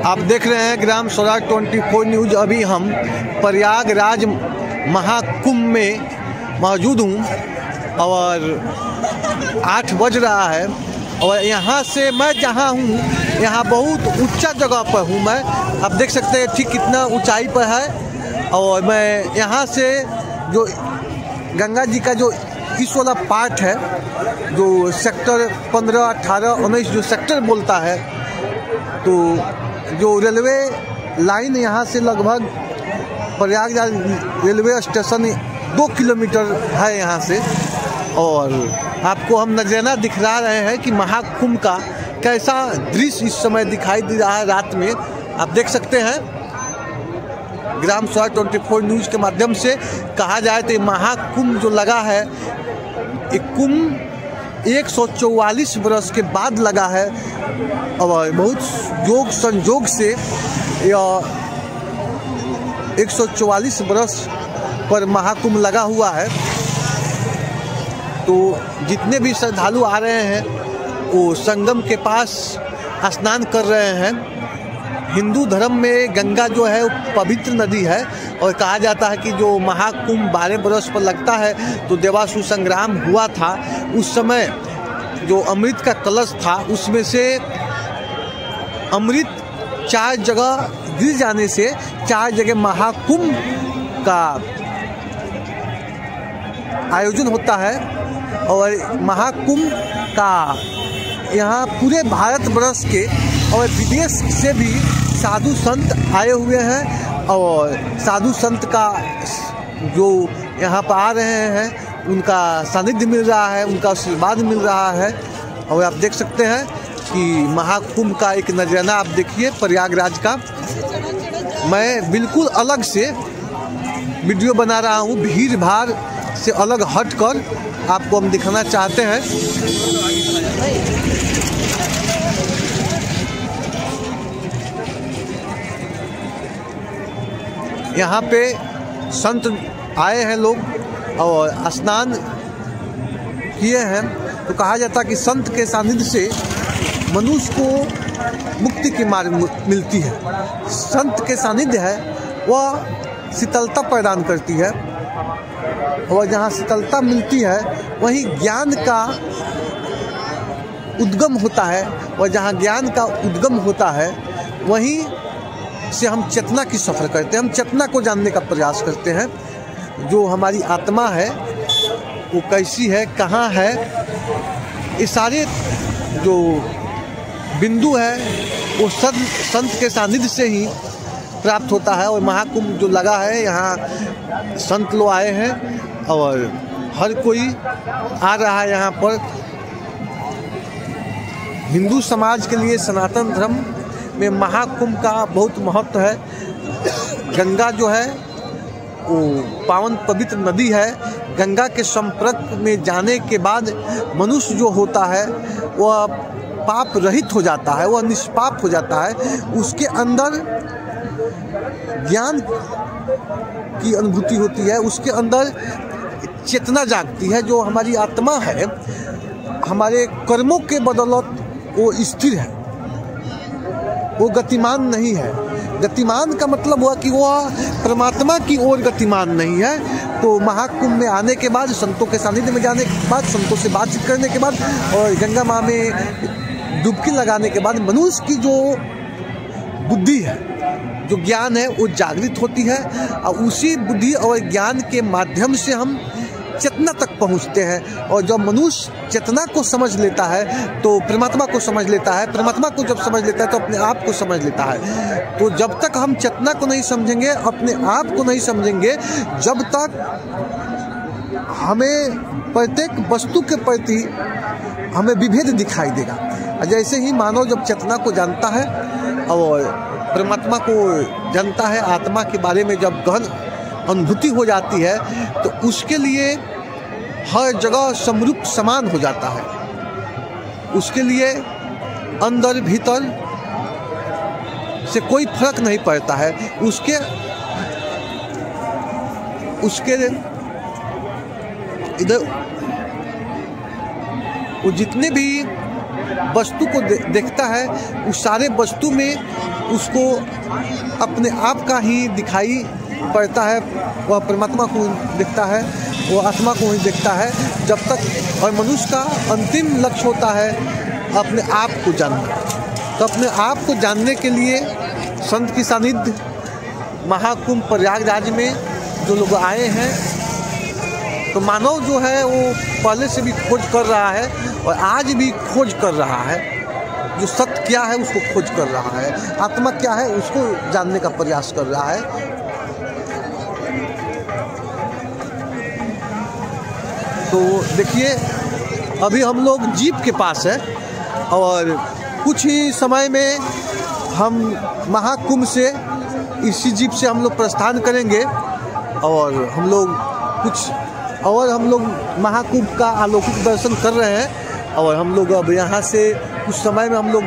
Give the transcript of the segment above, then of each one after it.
आप देख रहे हैं ग्राम स्वराज 24 न्यूज़। अभी हम प्रयागराज महाकुंभ में मौजूद हूँ और 8 बज रहा है और यहाँ से मैं जहाँ हूँ यहाँ बहुत ऊंचा जगह पर हूँ मैं। आप देख सकते हैं ठीक कितना ऊंचाई पर है और मैं यहाँ से जो गंगा जी का जो इस वाला पार्ट है जो सेक्टर 15, 18, 19 जो सेक्टर बोलता है, तो जो रेलवे लाइन यहाँ से लगभग प्रयागराज रेलवे स्टेशन 2 किलोमीटर है यहाँ से। और आपको हम नजराना दिखा रहे हैं कि महाकुंभ का कैसा दृश्य इस समय दिखाई दे रहा है रात में। आप देख सकते हैं ग्राम स्वराज 24 न्यूज़ के माध्यम से कहा जाए तो महाकुंभ जो लगा है, एक कुंभ 144 वर्ष के बाद लगा है और बहुत योग संयोग से यह 144 वर्ष पर महाकुंभ लगा हुआ है। तो जितने भी श्रद्धालु आ रहे हैं वो संगम के पास स्नान कर रहे हैं। हिंदू धर्म में गंगा जो है वो पवित्र नदी है और कहा जाता है कि जो महाकुंभ 12 बरस पर लगता है तो देवासुर संग्राम हुआ था। उस समय जो अमृत का कलश था उसमें से अमृत 4 जगह गिर जाने से 4 जगह महाकुंभ का आयोजन होता है। और महाकुंभ का यहाँ पूरे भारत वर्ष के और विदेश से भी साधु संत आए हुए हैं और साधु संत का जो यहाँ पर आ रहे हैं उनका सानिध्य मिल रहा है, उनका आशीर्वाद मिल रहा है। और आप देख सकते हैं कि महाकुंभ का एक नजराना आप देखिए प्रयागराज का। मैं बिल्कुल अलग से वीडियो बना रहा हूँ, भीड़ भाड़ से अलग हटकर आपको हम दिखाना चाहते हैं। यहाँ पे संत आए हैं लोग और स्नान किए हैं। तो कहा जाता है कि संत के सानिध्य से मनुष्य को मुक्ति की मार्ग मिलती है। संत के सानिध्य है वह शीतलता प्रदान करती है और जहाँ शीतलता मिलती है वहीं ज्ञान का उद्गम होता है और जहाँ ज्ञान का उद्गम होता है वहीं से हम चेतना की सफ़र करते हैं। हम चेतना को जानने का प्रयास करते हैं, जो हमारी आत्मा है वो कैसी है, कहाँ है। ये सारे जो बिंदु है वो संत के सानिध्य से ही प्राप्त होता है। और महाकुंभ जो लगा है यहाँ संत लोग आए हैं और हर कोई आ रहा है यहाँ पर। हिंदू समाज के लिए सनातन धर्म में महाकुंभ का बहुत महत्व है। गंगा जो है वो पावन पवित्र नदी है। गंगा के संपर्क में जाने के बाद मनुष्य जो होता है वह पाप रहित हो जाता है, वह निष्पाप हो जाता है। उसके अंदर ज्ञान की अनुभूति होती है, उसके अंदर चेतना जागती है। जो हमारी आत्मा है हमारे कर्मों के बदौलत वो स्थिर है, वो गतिमान नहीं है। गतिमान का मतलब हुआ कि वह परमात्मा की ओर गतिमान नहीं है। तो महाकुंभ में आने के बाद, संतों के सानिध्य में जाने के बाद, संतों से बातचीत करने के बाद और गंगा माँ में डुबकी लगाने के बाद मनुष्य की जो बुद्धि है, जो ज्ञान है वो जागृत होती है। और उसी बुद्धि और ज्ञान के माध्यम से हम चेतना तक पहुंचते हैं। और जब मनुष्य चेतना को समझ लेता है तो परमात्मा को समझ लेता है, परमात्मा को जब समझ लेता है तो अपने आप को समझ लेता है। तो जब तक हम चेतना को नहीं समझेंगे, अपने आप को नहीं समझेंगे, जब तक हमें प्रत्येक वस्तु के प्रति हमें विभेद दिखाई देगा। जैसे ही मानव जब चेतना को जानता है और परमात्मा को जानता है, आत्मा के बारे में जब गहन अनुभूति हो जाती है तो उसके लिए हर जगह समरूप समान हो जाता है। उसके लिए अंदर भीतर से कोई फर्क नहीं पड़ता है। उसके इधर वो जितने भी वस्तु को देखता है उस सारे वस्तु में उसको अपने आप का ही दिखाई पड़ता है, वह परमात्मा को दिखता है, वह आत्मा को ही दिखता है जब तक। और मनुष्य का अंतिम लक्ष्य होता है अपने आप को जानना। तो अपने आप को जानने के लिए संत की सानिध्य महाकुंभ प्रयागराज में जो लोग आए हैं, तो मानव जो है वो पहले से भी खोज कर रहा है और आज भी खोज कर रहा है। जो सत्य क्या है उसको खोज कर रहा है, आत्मा क्या है उसको जानने का प्रयास कर रहा है। तो देखिए अभी हम लोग जीप के पास है और कुछ ही समय में हम महाकुंभ से इसी जीप से हम लोग प्रस्थान करेंगे और हम लोग महाकुंभ का अलौकिक दर्शन कर रहे हैं। और हम लोग अब यहाँ से कुछ समय में हम लोग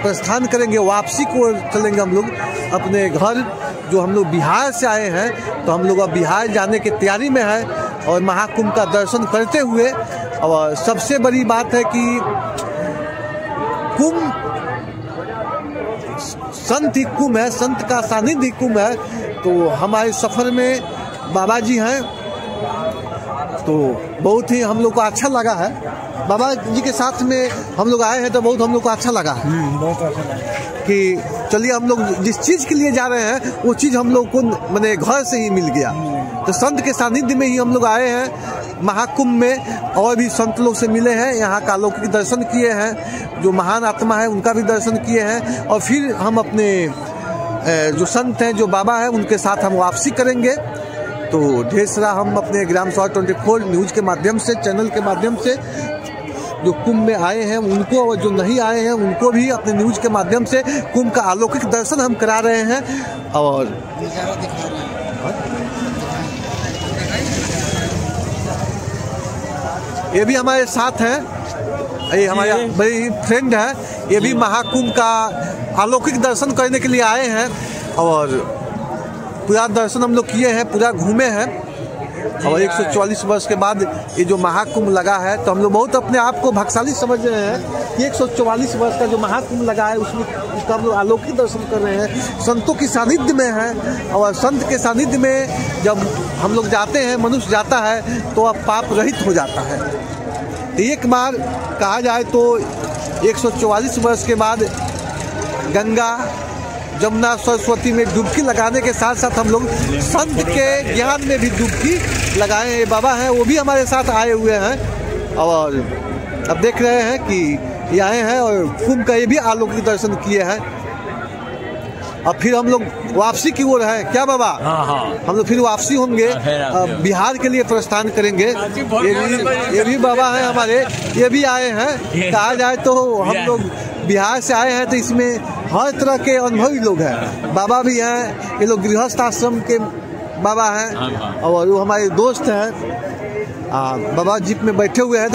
प्रस्थान करेंगे, वापसी को चलेंगे हम लोग अपने घर। जो हम लोग बिहार से आए हैं, तो हम लोग अब बिहार जाने की तैयारी में है और महाकुंभ का दर्शन करते हुए। और सबसे बड़ी बात है कि कुंभ संत ही कुंभ है, संत का सानिध्य ही कुंभ है। तो हमारे सफ़र में बाबा जी हैं, तो बहुत ही हम लोग को अच्छा लगा है। बाबा जी के साथ में हम लोग आए हैं तो बहुत हम लोग को अच्छा लगा है। बहुत अच्छा लगा कि चलिए हम लोग जिस चीज़ के लिए जा रहे हैं वो चीज़ हम लोग को मैंने घर से ही मिल गया। तो संत के सानिध्य में ही हम लोग आए हैं महाकुंभ में, और भी संत लोग से मिले हैं, यहाँ का अलौकिक दर्शन किए हैं, जो महान आत्मा है उनका भी दर्शन किए हैं। और फिर हम अपने जो संत हैं, जो बाबा हैं, उनके साथ हम वापसी करेंगे। तो ढेर सारा हम अपने ग्राम सभा 24 न्यूज़ के माध्यम से, चैनल के माध्यम से जो कुंभ में आए हैं उनको और जो नहीं आए हैं उनको भी अपने न्यूज़ के माध्यम से कुंभ का अलौकिक दर्शन हम करा रहे हैं। और ये भी हमारे साथ हैं, ये हमारे बड़ी फ्रेंड है, ये भी महाकुंभ का अलौकिक दर्शन करने के लिए आए हैं। और पूरा दर्शन हम लोग किए हैं, पूरा घूमे हैं। और 144 वर्ष के बाद ये जो महाकुंभ लगा है, तो हम लोग बहुत अपने आप को भाग्यशाली समझ रहे हैं कि 144 वर्ष का जो महाकुंभ लगा है उसमें उसका हम लोग अलौकिक दर्शन कर रहे हैं, संतों की सानिध्य में हैं। और संत के सानिध्य में जब हम लोग जाते हैं, मनुष्य जाता है, तो अब पाप रहित हो जाता है। एक बार कहा जाए तो 144 वर्ष के बाद गंगा, जमुना, सरस्वती में डुबकी लगाने के साथ साथ हम लोग संत के ज्ञान में भी डुबकी लगाए हैं। बाबा हैं वो भी हमारे साथ आए हुए हैं और अब देख रहे हैं कि ये आए हैं और कुंभ का ये भी अलौकिक दर्शन किए हैं। अब फिर हम लोग वापसी की ओर है क्या बाबा? हाँ। हम लोग फिर वापसी होंगे, बिहार के लिए प्रस्थान करेंगे। ये भी बाबा हैं हमारे, ये भी आए हैं। कहा जाए तो हम लोग बिहार से आए हैं, तो इसमें हर तरह के अनुभवी लोग हैं। बाबा भी हैं, ये लोग गृहस्थ आश्रम के बाबा हैं और वो हमारे दोस्त हैं। बाबा जीप में बैठे हुए हैं।